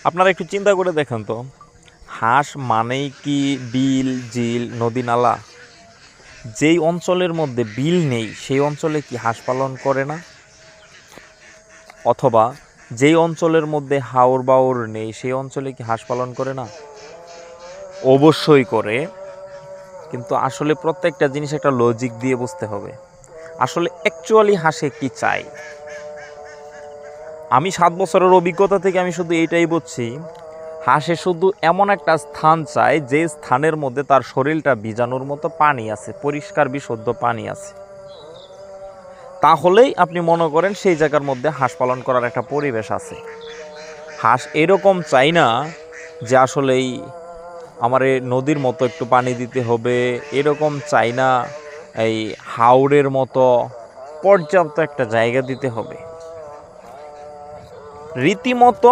আপনারা একটু চিন্তা করে দেখেন তো, হাঁস মানেই কি বিল, ঝিল, নদী, নালা? যেই অঞ্চলের মধ্যে বিল নেই সেই অঞ্চলে কি হাঁস পালন করে না? অথবা যেই অঞ্চলের মধ্যে হাওর বাওর নেই সেই অঞ্চলে কি হাঁস পালন করে না? অবশ্যই করে। কিন্তু আসলে প্রত্যেকটা জিনিস একটা লজিক দিয়ে বুঝতে হবে। আসলে অ্যাকচুয়ালি হাঁসে কি চাই? আমি 7 বছরের অভিজ্ঞতা থেকে আমি শুধু এইটাই বুঝছি, হাঁসে শুধু এমন একটা স্থান চায় যে স্থানের মধ্যে তার শরীরটা ভিজানোর মতো পানি আছে, পরিষ্কার বিশুদ্ধ পানি আছে। তাহলেই আপনি মনে করেন সেই জায়গার মধ্যে হাঁস পালন করার একটা পরিবেশ আছে। হাঁস এরকম চাই না যে আসলেই আমারে নদীর মতো একটু পানি দিতে হবে, এরকম চাই না এই হাওরের মতো পর্যাপ্ত একটা জায়গা দিতে হবে। রীতিমতো